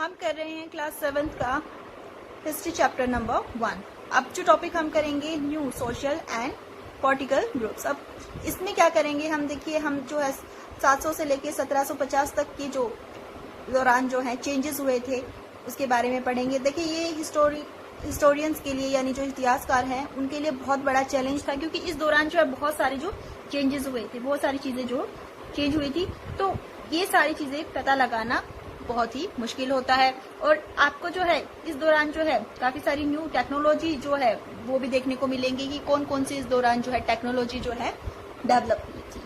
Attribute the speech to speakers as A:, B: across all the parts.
A: हम कर रहे हैं क्लास 7th का हिस्ट्री चैप्टर नंबर 1। अब जो टॉपिक हम करेंगे new social and political groups. अब इसमें क्या करेंगे हम, देखिए हम जो है 700 से लेके 1750 तक की जो दौरान जो है चेंजेस हुए थे उसके बारे में पढ़ेंगे। देखिए ये हिस्टोरियंस के लिए यानी जो इतिहासकार हैं उनके लिए बहुत बड़ा चैलेंज था, क्योंकि इस दौरान जो है बहुत सारे जो चेंजेस हुए थे, बहुत सारी चीज़ें जो चेंज हुई थी, तो ये सारी चीज़ें पता लगाना बहुत ही मुश्किल होता है। और आपको जो है इस दौरान जो है काफ़ी सारी न्यू टेक्नोलॉजी जो है वो भी देखने को मिलेंगी कि कौन कौन सी इस दौरान जो है टेक्नोलॉजी जो है डेवलप हुई थी।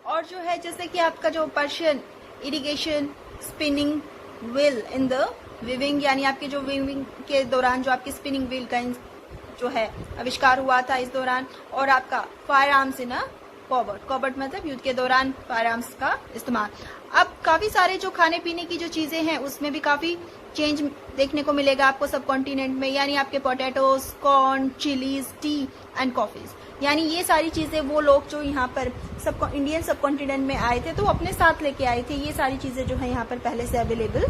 A: और जो है जैसे कि आपका जो Persian irrigation spinning wheel in the weaving, यानी आपके जो वीविंग के दौरान जो आपकी स्पिनिंग व्हील का जो है आविष्कार हुआ था इस दौरान। और आपका फायर आर्म्स इन कॉबर्ट मतलब युद्ध के दौरान फायर आर्म्स का इस्तेमाल। अब काफी सारे जो खाने पीने की जो चीजें हैं उसमें भी काफी चेंज देखने को मिलेगा आपको सब कॉन्टिनेंट में, यानी आपके potatoes, corn, chillies, T and coffees, यानी ये सारी चीजें वो लोग जो यहाँ पर इंडियन सब कॉन्टिनेंट में आए थे तो अपने साथ लेके आए थे। ये सारी चीजें जो है यहाँ पर पहले से अवेलेबल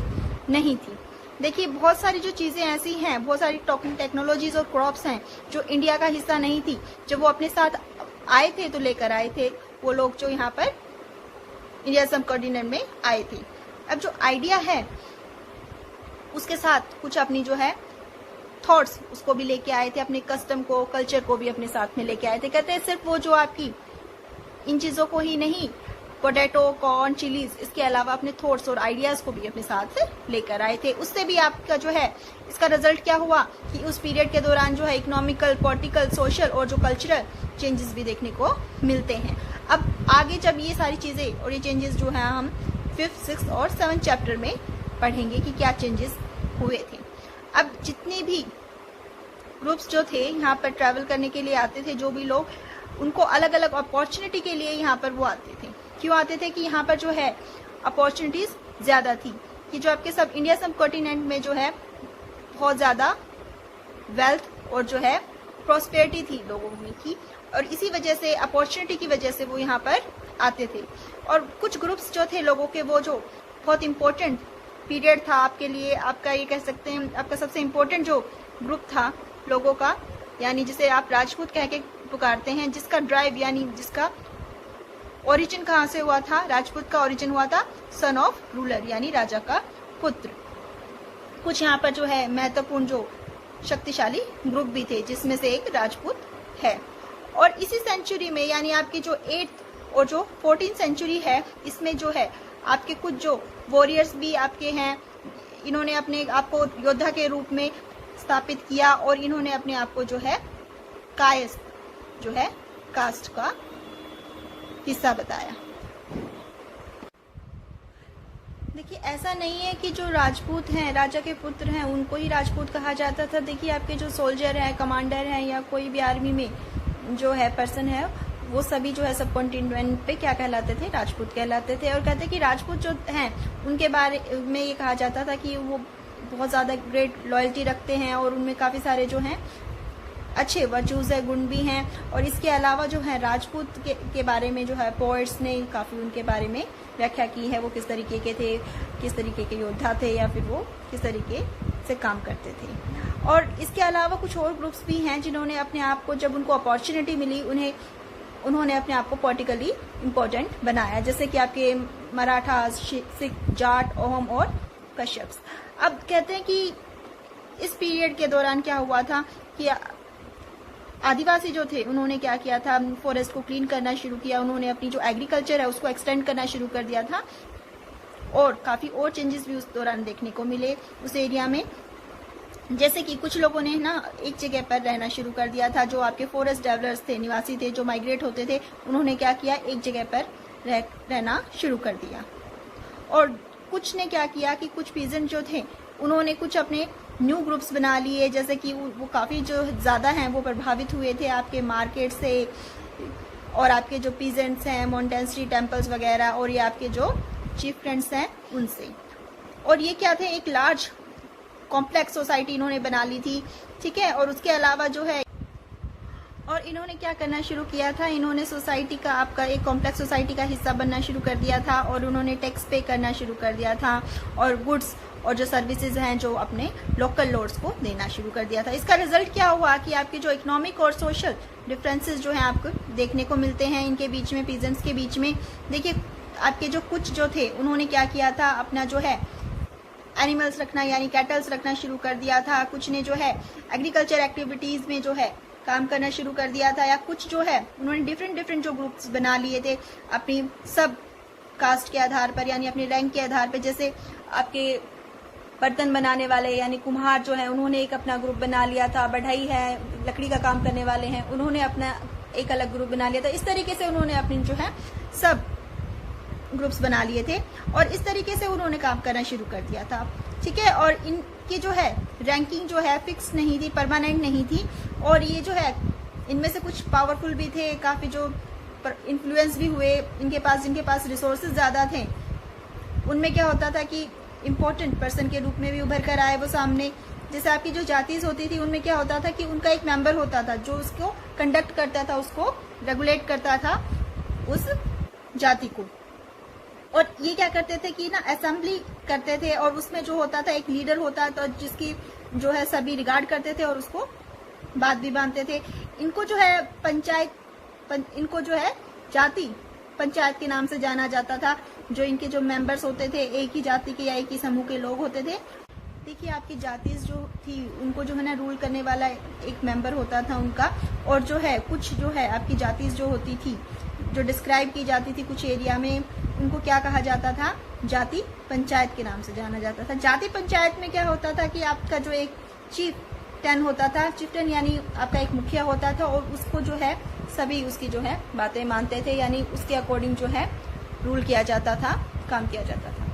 A: नहीं थी। देखिए बहुत सारी जो चीजें ऐसी हैं, बहुत सारी टेक्नोलॉजीज और क्रॉप्स हैं जो इंडिया का हिस्सा नहीं थी, जब वो अपने साथ आए थे तो लेकर आए थे वो लोग जो यहाँ पर इंडिया सब कॉन्टिनेंट में आए थे। अब जो आइडिया है उसके साथ कुछ अपनी जो है थॉट्स उसको भी लेके आए थे, अपने कस्टम को, कल्चर को भी अपने साथ में लेके आए थे। कहते हैं सिर्फ वो जो आपकी इन चीजों को ही नहीं, पोटैटो, कॉर्न, चिलीज, इसके अलावा अपने थॉट्स और आइडियाज को भी अपने साथ लेकर आए थे। उससे भी आपका जो है इसका रिजल्ट क्या हुआ कि उस पीरियड के दौरान जो है इकोनॉमिकल, पॉलिटिकल, सोशल और जो कल्चरल चेंजेस भी देखने को मिलते हैं। अब आगे जब ये सारी चीजें और ये चेंजेस जो है हम 5th, 6th और 7th चैप्टर में पढ़ेंगे कि क्या चेंजेस हुए थे। अब जितने भी ग्रुप्स जो थे यहाँ पर ट्रैवल करने के लिए आते थे, जो भी लोग, उनको अलग अलग अपॉर्चुनिटी के लिए यहाँ पर वो आते थे। क्यों आते थे कि यहाँ पर जो है अपॉर्चुनिटीज ज्यादा थी, कि जो आपके सब इंडिया सब कॉन्टिनेंट में जो है बहुत ज्यादा वेल्थ और जो है प्रॉस्पेरिटी थी लोगों में की, और इसी वजह से अपॉर्चुनिटी की वजह से वो यहाँ पर आते थे। और कुछ ग्रुप्स जो थे लोगों के, वो जो बहुत इंपॉर्टेंट पीरियड था आपके लिए, आपका ये कह सकते हैं आपका सबसे इम्पोर्टेंट जो ग्रुप था लोगों का, यानी जिसे आप राजपूत कह के पुकारते हैं, जिसका ड्राइव यानी जिसका ओरिजिन कहाँ से हुआ था, राजपूत का ओरिजिन हुआ था सन ऑफ रूलर, यानी राजा का पुत्र। कुछ यहाँ पर जो है महत्वपूर्ण जो शक्तिशाली ग्रुप भी थे, जिसमें से एक राजपूत है। और इसी सेंचुरी में यानी आपकी जो 8th और जो 14th सेंचुरी है, इसमें जो है आपके कुछ जो वॉरियर्स भी आपके हैं, इन्होंने अपने आप को योद्धा के रूप में स्थापित किया और इन्होंने अपने आप को जो है कायस्थ जो है कास्ट का हिस्सा बताया। देखिए ऐसा नहीं है कि जो राजपूत हैं, राजा के पुत्र हैं, उनको ही राजपूत कहा जाता था। देखिए आपके जो सोल्जर हैं, कमांडर हैं, या कोई भी आर्मी में जो है पर्सन है, वो सभी जो है सब कॉन्टिनेंट पे क्या कहलाते थे, राजपूत कहलाते थे। और कहते कि राजपूत जो हैं उनके बारे में ये कहा जाता था कि वो बहुत ज़्यादा ग्रेट लॉयल्टी रखते हैं और उनमें काफ़ी सारे जो हैं अच्छे वर्चूज है, गुण भी हैं। और इसके अलावा जो है राजपूत के बारे में जो है पोएट्स ने काफ़ी उनके बारे में व्याख्या की है, वो किस तरीके के थे, किस तरीके के योद्धा थे, या फिर वो किस तरीके से काम करते थे। और इसके अलावा कुछ और ग्रुप्स भी हैं जिन्होंने अपने आप को, जब उनको अपॉर्चुनिटी मिली, उन्होंने अपने आप को पॉलिटिकली इम्पोर्टेंट बनाया, जैसे कि आपके मराठास, सिख, जाट, ओहम और कश्यप्स। अब कहते हैं कि इस पीरियड के दौरान क्या हुआ था कि आदिवासी जो थे उन्होंने क्या किया था, फॉरेस्ट को क्लीन करना शुरू किया, उन्होंने अपनी जो एग्रीकल्चर है उसको एक्सटेंड करना शुरू कर दिया था। और काफ़ी और चेंजेस भी उस दौरान देखने को मिले उस एरिया में, जैसे कि कुछ लोगों ने ना एक जगह पर रहना शुरू कर दिया था। जो आपके फॉरेस्ट डेवलपर्स थे, निवासी थे, जो माइग्रेट होते थे, उन्होंने क्या किया, एक जगह पर रहना शुरू कर दिया। और कुछ ने क्या किया कि कुछ पीजेंट जो थे उन्होंने कुछ अपने न्यू ग्रुप्स बना लिए, जैसे कि वो काफ़ी जो ज़्यादा हैं वो प्रभावित हुए थे आपके मार्केट से, और आपके जो पीजेंट्स हैं, मोन्टेंसरी टेम्पल्स वगैरह, और ये आपके जो चीफ फ्रेंड्स हैं उनसे। और ये क्या थे, एक लार्ज कॉम्प्लेक्स सोसाइटी इन्होंने बना ली थी, ठीक है। और उसके अलावा जो है और इन्होंने क्या करना शुरू किया था, इन्होंने सोसाइटी का आपका एक कॉम्प्लेक्स सोसाइटी का हिस्सा बनना शुरू कर दिया था और उन्होंने टैक्स पे करना शुरू कर दिया था और गुड्स और जो सर्विसेज हैं जो अपने लोकल लॉर्ड्स को देना शुरू कर दिया था। इसका रिजल्ट क्या हुआ कि आपके जो इकोनॉमिक और सोशल डिफरेंसेस जो हैं आपको देखने को मिलते हैं इनके बीच में, पीजेंट्स के बीच में। देखिए आपके जो कुछ जो थे उन्होंने क्या किया था, अपना जो है एनिमल्स रखना यानी कैटल्स रखना शुरू कर दिया था। कुछ ने जो है एग्रीकल्चर एक्टिविटीज में जो है काम करना शुरू कर दिया था, या कुछ जो है उन्होंने डिफरेंट जो ग्रुप्स बना लिए थे अपनी सब कास्ट के आधार पर यानी अपने रैंक के आधार पर। जैसे आपके बर्तन बनाने वाले यानी कुम्हार जो है उन्होंने एक अपना ग्रुप बना लिया था, बढ़ई है लकड़ी का काम करने वाले हैं उन्होंने अपना एक अलग ग्रुप बना लिया था। इस तरीके से उन्होंने अपनी जो है सब ग्रुप्स बना लिए थे और इस तरीके से उन्होंने काम करना शुरू कर दिया था, ठीक है। और इनकी जो है रैंकिंग जो है फिक्स नहीं थी, परमानेंट नहीं थी और ये जो है इनमें से कुछ पावरफुल भी थे, काफ़ी जो इन्फ्लुएंस भी हुए जिनके पास रिसोर्सेज ज़्यादा थे। उनमें क्या होता था कि इम्पोर्टेंट पर्सन के रूप में भी उभर कर आए वो सामने। जैसे आपकी जो जातीज होती थी उनमें क्या होता था कि उनका एक मेंबर होता था जो उसको कंडक्ट करता था, उसको रेगुलेट करता था उस जाति को। और ये क्या करते थे कि ना असेंबली करते थे और उसमें जो होता था एक लीडर होता था जिसकी जो है सभी रिगार्ड करते थे और उसको बात भी बांधते थे। इनको जो है इनको जो है जाति पंचायत के नाम से जाना जाता था। जो इनके जो मेंबर्स होते थे एक ही जाति के या एक ही समूह के लोग होते थे। देखिए आपकी जाति जो थी उनको जो है ना रूल करने वाला एक मेंबर होता था उनका, और जो है कुछ जो है आपकी जाति जो होती थी जो डिस्क्राइब की जाती थी कुछ एरिया में, उनको क्या कहा जाता था, जाति पंचायत के नाम से जाना जाता था। जाति पंचायत में क्या होता था कि आपका जो एक चीफ्टन होता था, चिफ्टन यानी आपका एक मुखिया होता था और उसको जो है सभी उसकी जो है बातें मानते थे, यानी उसके अकॉर्डिंग जो है रूल किया जाता था, काम किया जाता था।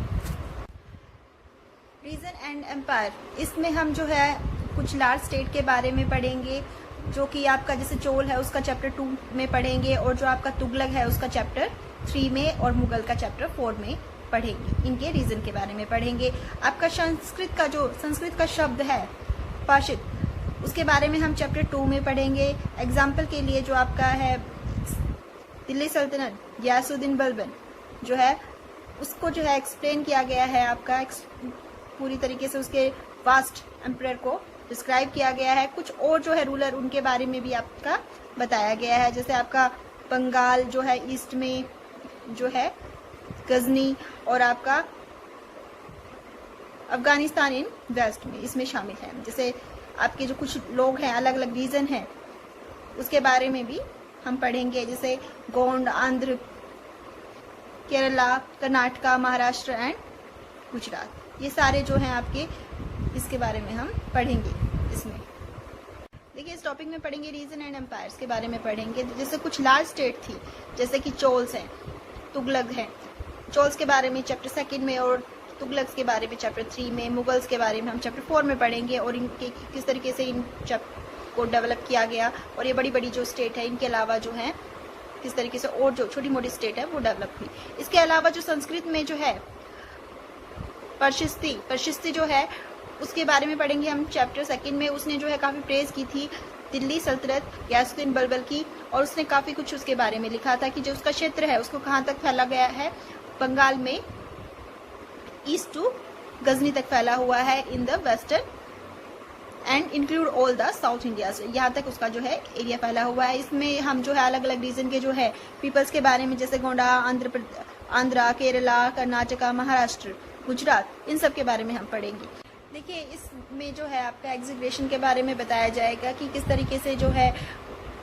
A: रीजन एंड एम्पायर, इसमें हम जो है कुछ लार्ज स्टेट के बारे में पढ़ेंगे जो कि आपका जैसे चोल है उसका चैप्टर 2 में पढ़ेंगे और जो आपका तुगलक है उसका चैप्टर 3 में और मुगल का चैप्टर 4 में पढ़ेंगे। इनके रीजन के बारे में पढ़ेंगे। आपका संस्कृत का शब्द है पाशित, उसके बारे में हम चैप्टर 2 में पढ़ेंगे। एग्जाम्पल के लिए जो आपका है दिल्ली सल्तनत गियासुद्दीन बलबन जो है उसको जो है एक्सप्लेन किया गया है, आपका पूरी तरीके से उसके वास्ट एम्परर को डिस्क्राइब किया गया है। कुछ और जो है रूलर उनके बारे में भी आपका बताया गया है, जैसे आपका बंगाल जो है ईस्ट में जो है गजनी और आपका अफगानिस्तान इन वेस्ट में इसमें शामिल है। जैसे आपके जो कुछ लोग हैं अलग अलग रीजन हैं उसके बारे में भी हम पढ़ेंगे, जैसे गोंड, आंध्र, केरला, कर्नाटका, महाराष्ट्र एंड गुजरात, ये सारे जो हैं आपके इसके बारे में हम पढ़ेंगे। इसमें देखिए इस टॉपिक में पढ़ेंगे रीजन एंड एम्पायर्स के बारे में पढ़ेंगे। जैसे कुछ लार्ज स्टेट थी जैसे कि चोल्स हैं, तुगलक हैं। चोल्स के बारे में चैप्टर 2 में और तुगलक के बारे में चैप्टर 3 में, मुगल्स के बारे में हम चैप्टर 4 में पढ़ेंगे और इनके किस तरीके से इन को डेवलप किया गया और ये बड़ी बड़ी जो स्टेट है इनके अलावा जो है किस तरीके से और जो छोटी मोटी स्टेट है वो डेवलप हुई। इसके अलावा जो संस्कृत में जो है प्रशिस्ती जो है उसके बारे में पढ़ेंगे हम चैप्टर 2 में। उसने जो है काफ़ी प्रेज की थी दिल्ली सल्तनत गियासुद्दीन बलबन की और उसने काफ़ी कुछ उसके बारे में लिखा था कि जो उसका क्षेत्र है उसको कहाँ तक फैला गया है, बंगाल में ईस्ट टू गजनी तक फैला हुआ है in the western and include all the south India, यहाँ तक उसका जो है एरिया फैला हुआ है। इसमें हम जो है अलग अलग रीजन के जो है पीपल्स के बारे में जैसे गोंडा, आंध्रा, केरला, कर्नाटका, महाराष्ट्र, गुजरात, इन सब के बारे में हम पढ़ेंगे। देखिए इसमें जो है आपका एग्जीक्यूशन के बारे में बताया जाएगा कि किस तरीके से जो है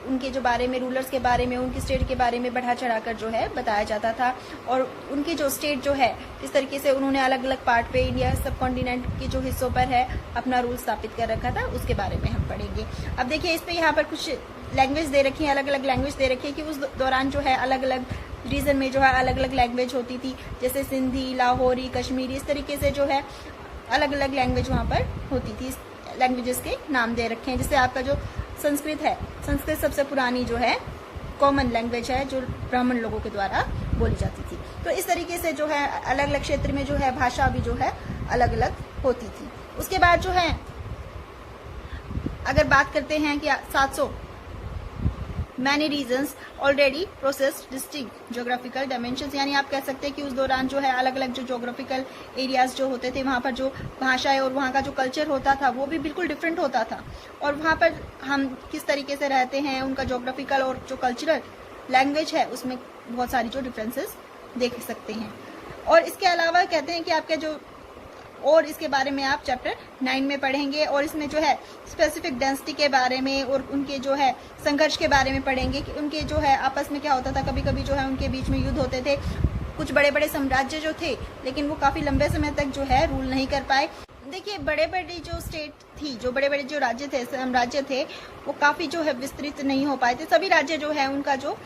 A: उनके जो बारे में रूलर्स के बारे में उनकी स्टेट के बारे में बढ़ा चढ़ाकर जो है बताया जाता था और उनकी जो स्टेट जो है किस तरीके से उन्होंने अलग अलग पार्ट पे इंडिया सब कॉन्टिनेंट के जो हिस्सों पर है अपना रूल स्थापित कर रखा था, उसके बारे में हम पढ़ेंगे। अब देखिए इस पे यहाँ पर कुछ लैंग्वेज दे रखी है, अलग अलग लैंग्वेज दे रखी है कि उस दौरान जो है अलग अलग रीजन में जो है अलग अलग लैंग्वेज होती थी, जैसे सिंधी, लाहौरी, कश्मीरी, इस तरीके से जो है अलग अलग लैंग्वेज वहाँ पर होती थी। लैंग्वेजेस के नाम दे रखे हैं। जैसे आपका जो संस्कृत है, संस्कृत सबसे पुरानी जो है कॉमन लैंग्वेज है जो ब्राह्मण लोगों के द्वारा बोली जाती थी। तो इस तरीके से जो है अलग अलग क्षेत्र में जो है भाषा भी जो है अलग अलग होती थी। उसके बाद जो है अगर बात करते हैं कि many reasons already processed distinct geographical dimensions, यानी आप कह सकते हैं कि उस दौरान जो है अलग अलग जो जोग्राफिकल एरियाज जो होते थे, वहाँ पर जो भाषाएं और वहाँ का जो कल्चर होता था वो भी बिल्कुल डिफरेंट होता था। और वहाँ पर हम किस तरीके से रहते हैं, उनका जोग्राफिकल और जो कल्चरल लैंग्वेज है उसमें बहुत सारी जो डिफरेंसेस देख सकते हैं। और इसके अलावा कहते हैं कि आपके जो, और इसके बारे में आप चैप्टर 9 में पढ़ेंगे, और इसमें जो है स्पेसिफिक डेंसिटी के बारे में और उनके जो है संघर्ष के बारे में पढ़ेंगे कि उनके जो है आपस में क्या होता था। कभी कभी जो है उनके बीच में युद्ध होते थे। कुछ बड़े बड़े साम्राज्य जो थे, लेकिन वो काफी लंबे समय तक जो है रूल नहीं कर पाए। देखिए, बड़े बड़े जो स्टेट थी, जो बड़े बड़े जो राज्य थे, साम्राज्य थे, वो काफी जो है विस्तृत नहीं हो पाए थे। सभी राज्य जो है उनका जो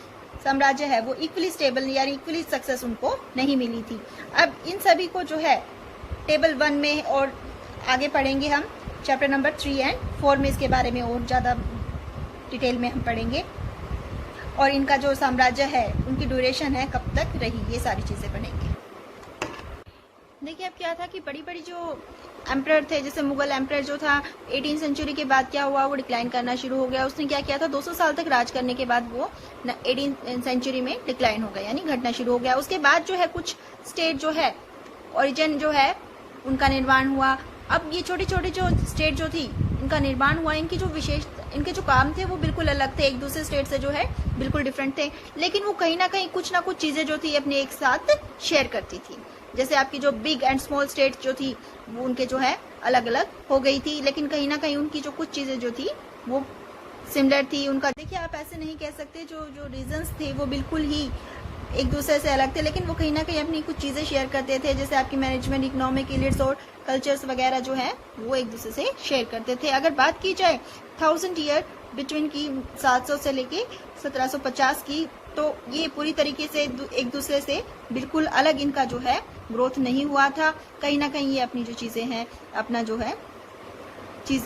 A: साम्राज्य है वो इक्वली स्टेबल यानी इक्वली सक्सेस उनको नहीं मिली थी। अब इन सभी को जो है टेबल 1 में और आगे पढ़ेंगे हम चैप्टर नंबर 3 एंड 4 में इसके बारे में और ज़्यादा डिटेल में हम पढ़ेंगे। और इनका जो साम्राज्य है, उनकी ड्यूरेशन है, कब तक रही, ये सारी चीज़ें पढ़ेंगे। देखिए, अब क्या था कि बड़ी बड़ी जो एम्परर थे, जैसे मुगल एम्परर जो था 18वीं सेंचुरी के बाद क्या हुआ, वो डिक्लाइन करना शुरू हो गया। उसने क्या किया था, 200 साल तक राज करने के बाद वो 18वीं सेंचुरी में डिक्लाइन हो गया, यानी घटना शुरू हो गया। उसके बाद जो है कुछ स्टेट जो है ओरिजिन जो है उनका निर्माण हुआ। अब ये छोटे छोटे जो स्टेट जो थी, इनका निर्माण हुआ, इनकी जो विशेष, इनके जो काम थे वो बिल्कुल अलग थे, एक दूसरे स्टेट से जो है बिल्कुल डिफरेंट थे। लेकिन वो कहीं ना कहीं कुछ ना कुछ चीजें जो थी अपने एक साथ शेयर करती थी। जैसे आपकी जो बिग एंड स्मॉल स्टेट जो थी वो उनके जो है अलग अलग हो गई थी, लेकिन कहीं ना कहीं उनकी जो कुछ चीजें जो थी वो सिमिलर थी उनका। देखिए, आप ऐसे नहीं कह सकते, जो जो रीजन्स थे वो बिल्कुल ही एक दूसरे से अलग थे, लेकिन वो कहीं ना कहीं अपनी कुछ चीजें शेयर करते थे। जैसे आपकी मैनेजमेंट, इकोनॉमिक, इलिट्स और कल्चर्स वगैरह जो है वो एक दूसरे से शेयर करते थे। अगर बात की जाए 1000 ईयर बिटवीन की 700 से लेके 1750 की, तो ये पूरी तरीके से एक दूसरे से बिल्कुल अलग इनका जो है ग्रोथ नहीं हुआ था। कहीं ना कहीं ये अपनी जो चीजें हैं, अपना जो है चीज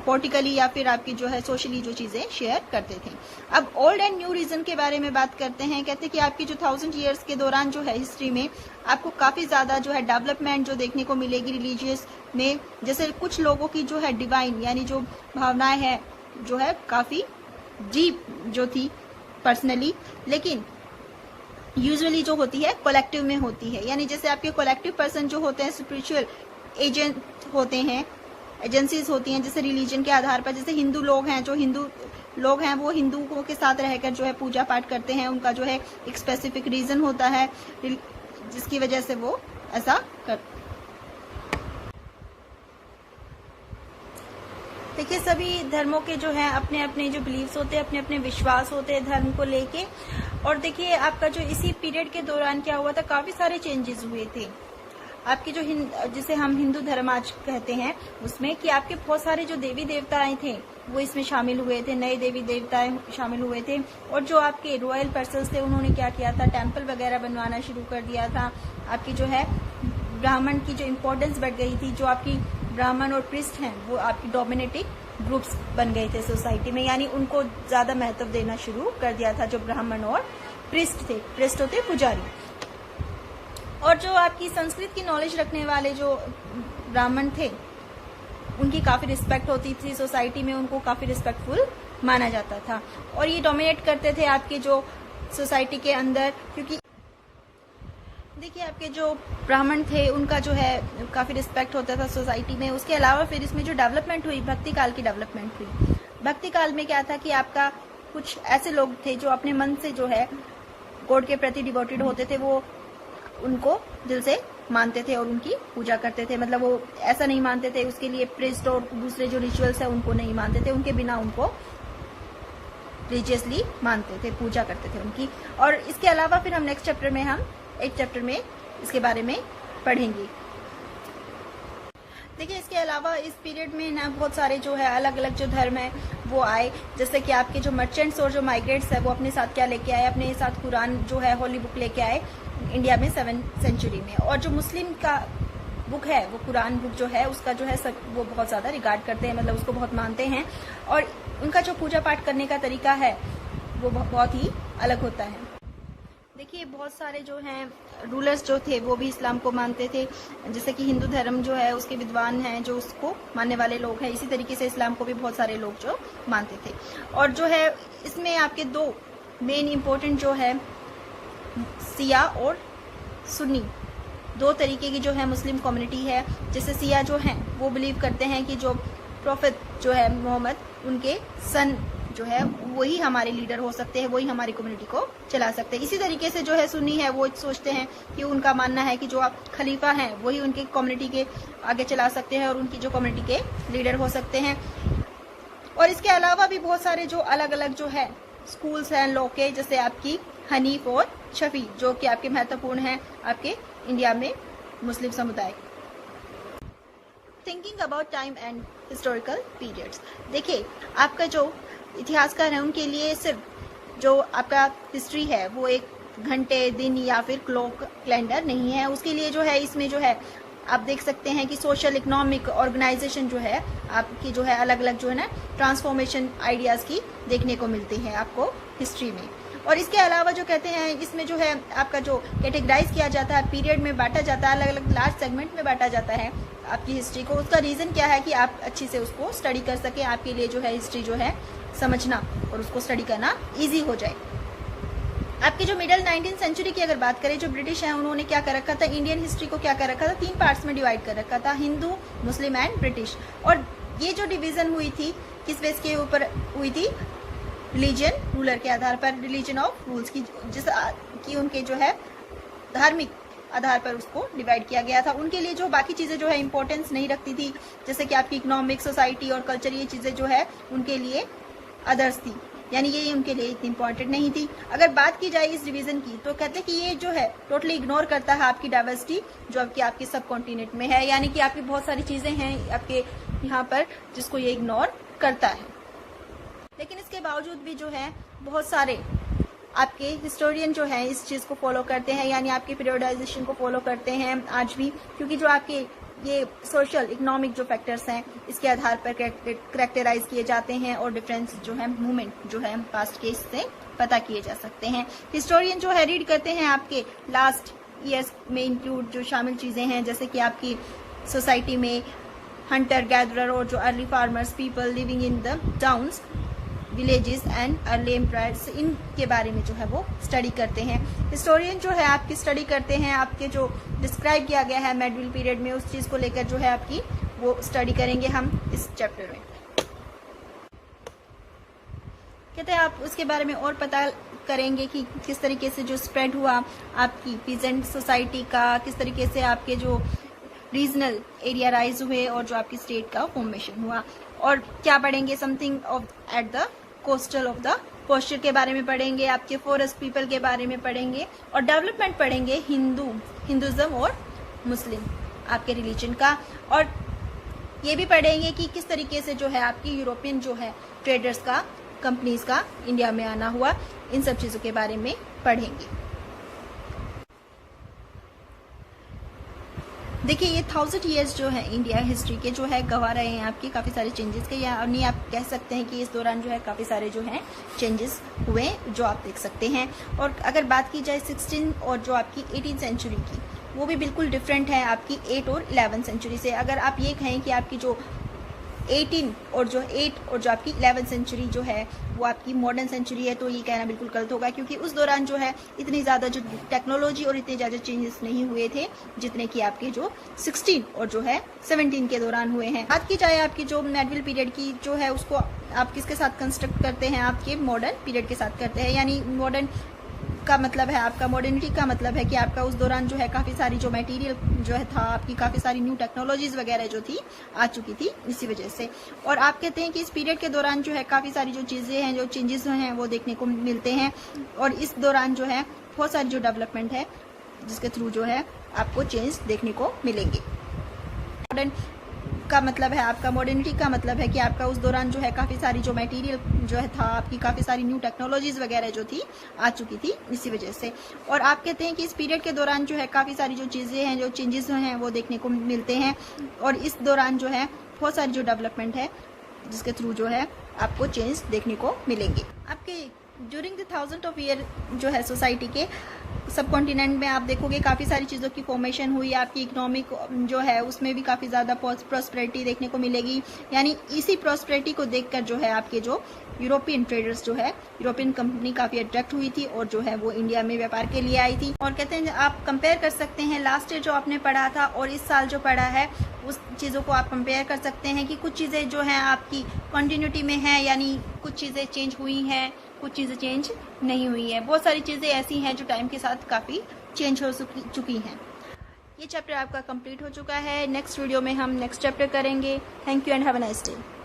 A: पॉलिटिकली या फिर आपकी जो है सोशली जो चीजें शेयर करते थे। अब ओल्ड एंड न्यू रीजन के बारे में बात करते हैं। कहते हैं कि आपकी जो 1000 ईयर्स के दौरान जो है हिस्ट्री में आपको काफी ज्यादा जो है डेवलपमेंट जो देखने को मिलेगी रिलीजियस में। जैसे कुछ लोगों की जो है डिवाइन यानी जो भावनाएं है जो है काफी डीप जो थी पर्सनली, लेकिन यूजुअली जो होती है कलेक्टिव में होती है। यानी जैसे आपके कलेक्टिव पर्सन जो होते हैं स्पिरिचुअल एजेंट होते हैं, एजेंसीज होती हैं, जैसे रिलीजन के आधार पर। जैसे हिंदू लोग हैं, जो हिंदू लोग हैं वो हिंदुओं के साथ रहकर जो है पूजा पाठ करते हैं। उनका जो है एक स्पेसिफिक रीजन होता है जिसकी वजह से वो ऐसा कर। देखिए, सभी धर्मों के जो है अपने अपने जो बिलीव्स होते हैं, अपने अपने विश्वास होते हैं धर्म को लेके। और देखिए, आपका जो इसी पीरियड के दौरान क्या हुआ था, काफी सारे चेंजेस हुए थे। आपकी जो जिसे हम हिंदू धर्म आज कहते हैं उसमें कि आपके बहुत सारे जो देवी देवताएं थे वो इसमें शामिल हुए थे, नए देवी देवताएं शामिल हुए थे। और जो आपके रॉयल पर्सन्स थे उन्होंने क्या किया था, टेम्पल वगैरह बनवाना शुरू कर दिया था। आपकी जो है ब्राह्मण की जो इम्पोर्टेंस बढ़ गई थी। जो आपकी ब्राह्मण और प्रिस्ट हैं वो आपकी डोमिनेटिंग ग्रुप्स बन गए थे सोसाइटी में, यानी उनको ज्यादा महत्व देना शुरू कर दिया था। जो ब्राह्मण और प्रिस्ट थे, प्रिस्ट होते पुजारी। और जो आपकी संस्कृत की नॉलेज रखने वाले जो ब्राह्मण थे उनकी काफी रिस्पेक्ट होती थी सोसाइटी में, उनको काफी रिस्पेक्टफुल माना जाता था। और ये डोमिनेट करते थे आपके जो सोसाइटी के अंदर, क्योंकि देखिए आपके जो ब्राह्मण थे उनका जो है काफी रिस्पेक्ट होता था सोसाइटी में। उसके अलावा फिर इसमें जो डेवलपमेंट हुई, भक्ति काल की डेवलपमेंट हुई। भक्ति काल में क्या था कि आपका कुछ ऐसे लोग थे जो अपने मन से जो है गॉड के प्रति डिवोटेड होते थे, वो उनको दिल से मानते थे और उनकी पूजा करते थे। मतलब वो ऐसा नहीं मानते थे उसके लिए प्रिस्ट और दूसरे जो रिचुअल्स है उनको नहीं मानते थे, उनके बिना उनको रिलीजियसली मानते थे, पूजा करते थे उनकी। और इसके अलावा फिर हम नेक्स्ट चैप्टर में हम एक चैप्टर में इसके बारे में पढ़ेंगे। देखिए, इसके अलावा इस पीरियड में ना बहुत सारे जो है अलग अलग जो धर्म है वो आए। जैसे कि आपके जो मर्चेंट्स और जो माइग्रेट्स है वो अपने साथ क्या लेके आए, अपने साथ कुरान जो है होली बुक लेके आए इंडिया में 7वीं सेंचुरी में। और जो मुस्लिम का बुक है वो कुरान बुक जो है उसका जो है सब वो बहुत ज्यादा रिगार्ड करते हैं, मतलब उसको बहुत मानते हैं। और उनका जो पूजा पाठ करने का तरीका है वो बहुत ही अलग होता है। देखिए बहुत सारे जो हैं रूलर्स जो थे वो भी इस्लाम को मानते थे, जैसे कि हिंदू धर्म जो है उसके विद्वान हैं जो उसको मानने वाले लोग हैं, इसी तरीके से इस्लाम को भी बहुत सारे लोग जो मानते थे। और जो है इसमें आपके दो मेन इम्पोर्टेंट जो है सिया और सुन्नी, दो तरीके की जो है मुस्लिम कम्युनिटी है। जैसे सिया जो हैं वो बिलीव करते हैं कि जो प्रॉफिट जो है मोहम्मद, उनके सन जो है वही हमारे लीडर हो सकते हैं, वही हमारी कम्युनिटी को चला सकते हैं। इसी तरीके से जो है सुन्नी है वो सोचते हैं कि उनका मानना है कि जो आप खलीफा हैं वही उनकी कम्युनिटी के आगे चला सकते हैं और उनकी जो कम्युनिटी के लीडर हो सकते हैं। और इसके अलावा भी बहुत सारे जो अलग अलग जो है स्कूल्स हैं लॉ के, जैसे आपकी हनीफ और शफी, जो कि आपके महत्वपूर्ण हैं आपके इंडिया में मुस्लिम समुदाय। Thinking about time and historical periods, देखिए आपका जो इतिहासकार है उनके लिए सिर्फ जो आपका हिस्ट्री है वो एक घंटे, दिन या फिर क्लॉक कैलेंडर नहीं है। उसके लिए जो है इसमें जो है आप देख सकते हैं कि सोशल इकोनॉमिक ऑर्गेनाइजेशन जो है आपकी जो है अलग अलग जो है ना ट्रांसफॉर्मेशन आइडियाज की देखने को मिलती हैं आपको हिस्ट्री में। और इसके अलावा जो कहते हैं इसमें जो है आपका जो कैटेगराइज किया जाता है, पीरियड में बांटा जाता है, अलग अलग लार्ज सेगमेंट में बांटा जाता है आपकी हिस्ट्री को। उसका रीजन क्या है कि आप अच्छी से उसको स्टडी कर सके, आपके लिए जो है हिस्ट्री जो है समझना और उसको स्टडी करना इजी हो जाए। आपके जो मिडल 19th सेंचुरी की अगर बात करें, जो ब्रिटिश है उन्होंने क्या कर रखा था, इंडियन हिस्ट्री को क्या कर रखा था, 3 पार्ट्स में डिवाइड कर रखा था, हिंदू, मुस्लिम एंड ब्रिटिश। और ये जो डिवीजन हुई थी किस बेस के ऊपर हुई थी, रिलीजन, रूलर के आधार पर, रिलीजन ऑफ रूल्स की, जिस उनके जो है धार्मिक आधार पर उसको डिवाइड किया गया था। उनके लिए जो बाकी चीजें जो है इंपॉर्टेंस नहीं रखती थी, जैसे कि आपकी इकोनॉमिक, सोसाइटी और कल्चर, ये चीजें जो है उनके लिए अदर्स थी, यानी ये उनके लिए इतनी इंपॉर्टेंट नहीं थी। अगर बात की जाए इस डिवीजन की तो कहते हैं कि ये जो है टोटली इग्नोर करता है आपकी डाइवर्सिटी जो आपके सब कॉन्टिनेंट में है, यानी कि आपकी बहुत सारी चीजें हैं आपके यहाँ पर जिसको ये इग्नोर करता है। लेकिन इसके बावजूद भी जो है बहुत सारे आपके हिस्टोरियन जो है इस चीज को फॉलो करते हैं, यानी आपके पीरियडाइजेशन को फॉलो करते हैं आज भी, क्योंकि जो आपके ये सोशल इकोनॉमिक जो फैक्टर्स हैं इसके आधार पर करेक्टराइज किए जाते हैं और डिफरेंस जो है मूवमेंट जो है पास्ट के इससे पता किए जा सकते हैं। हिस्टोरियन जो है रीड करते हैं आपके लास्ट ईयर्स में इंक्लूड जो शामिल चीजें हैं, जैसे कि आपकी सोसाइटी में हंटर गैदरर और जो early farmers, people living in the towns, villages and early empires, इनके बारे में जो है वो स्टडी करते हैं। हिस्टोरियन जो है आपकी स्टडी करते हैं आपके जो डिस्क्राइब किया गया है मेडिवल पीरियड में, उस चीज को लेकर जो है आपकी वो स्टडी करेंगे हम इस चैप्टर में। कहते हैं आप उसके बारे में और पता करेंगे कि किस तरीके से जो स्प्रेड हुआ आपकी पीजेंट सोसाइटी का, किस तरीके से आपके जो रीजनल एरिया राइज हुए और जो आपकी स्टेट का फॉर्मेशन हुआ। और क्या पढ़ेंगे, something of at the coastal of the posture के बारे में पढ़ेंगे, आपके फॉरेस्ट पीपल के बारे में पढ़ेंगे और डेवलपमेंट पढ़ेंगे हिंदुज्म और मुस्लिम आपके रिलीजन का। और ये भी पढ़ेंगे कि किस तरीके से जो है आपकी यूरोपियन जो है ट्रेडर्स का, कंपनीज का इंडिया में आना हुआ, इन सब चीजों के बारे में पढ़ेंगे। देखिए ये 1000 ईयर्स जो है इंडिया हिस्ट्री के जो है गवा रहे हैं आपके काफी सारे चेंजेस के, या नहीं आप कह सकते हैं कि इस दौरान जो है काफी सारे जो है चेंजेस हुए जो आप देख सकते हैं। और अगर बात की जाए 16 और जो आपकी 18 सेंचुरी की, वो भी बिल्कुल डिफरेंट है आपकी 8 और 11 सेंचुरी से। अगर आप ये कहें कि आपकी जो 8 और जो आपकी 11 सेंचुरी जो है वो आपकी मॉडर्न सेंचुरी है, तो ये कहना बिल्कुल गलत होगा, क्योंकि उस दौरान जो है इतनी ज़्यादा जो टेक्नोलॉजी और इतने ज़्यादा चेंजेस नहीं हुए थे जितने कि आपके जो 16 और जो है 17 के दौरान हुए हैं। बात की जाए आपकी जो मेडिवल पीरियड की जो है उसको आप किसके साथ कंस्ट्रक्ट करते हैं, आपके मॉडर्न पीरियड के साथ करते हैं। यानी मॉडर्न का मतलब है आपका, मॉडर्निटी का मतलब है कि आपका उस दौरान जो है काफी सारी जो मटेरियल जो है था आपकी, काफी सारी न्यू टेक्नोलॉजीज वगैरह जो थी आ चुकी थी इसी वजह से। और आप कहते हैं कि इस पीरियड के दौरान जो है काफी सारी जो चीजें हैं, जो चेंजेस हैं वो देखने को मिलते हैं। और इस दौरान जो है बहुत सारी जो डेवलपमेंट है जिसके थ्रू जो है आपको चेंज देखने को मिलेंगे। मॉडर्न का मतलब है आपका, मॉडर्निटी का मतलब है कि आपका उस दौरान जो है काफी सारी जो मटेरियल जो है था आपकी, काफी सारी न्यू टेक्नोलॉजीज वगैरह जो थी आ चुकी थी इसी वजह से। और आप कहते हैं कि इस पीरियड के दौरान जो है काफी सारी जो चीजें हैं, जो चेंजेस हैं वो देखने को मिलते हैं। और इस दौरान जो है बहुत सारी जो डेवलपमेंट है जिसके थ्रू जो है आपको चेंज देखने को मिलेंगे। आपके ड्यूरिंग द 1000 ऑफ ईयर जो है सोसाइटी के सब कॉन्टिनेंट में आप देखोगे काफ़ी सारी चीज़ों की फॉर्मेशन हुई, आपकी इकोनॉमिक जो है उसमें भी काफ़ी ज़्यादा प्रॉस्पेरिटी देखने को मिलेगी। यानी इसी प्रॉस्पेरिटी को देखकर जो है आपके जो यूरोपियन ट्रेडर्स जो है, यूरोपियन कंपनी काफ़ी अट्रैक्ट हुई थी और जो है वो इंडिया में व्यापार के लिए आई थी। और कहते हैं आप कंपेयर कर सकते हैं लास्ट ईयर जो आपने पढ़ा था और इस साल जो पढ़ा है, उस चीज़ों को आप कंपेयर कर सकते हैं कि कुछ चीज़ें जो हैं आपकी कंटिन्यूटी में हैं, यानी कुछ चीज़ें चेंज हुई हैं, कुछ चीज़ें चेंज नहीं हुई है। बहुत सारी चीज़ें ऐसी हैं जो टाइम के साथ काफ़ी चेंज हो चुकी हैं। ये चैप्टर आपका कंप्लीट हो चुका है। नेक्स्ट वीडियो में हम नेक्स्ट चैप्टर करेंगे। Thank you and have a nice day.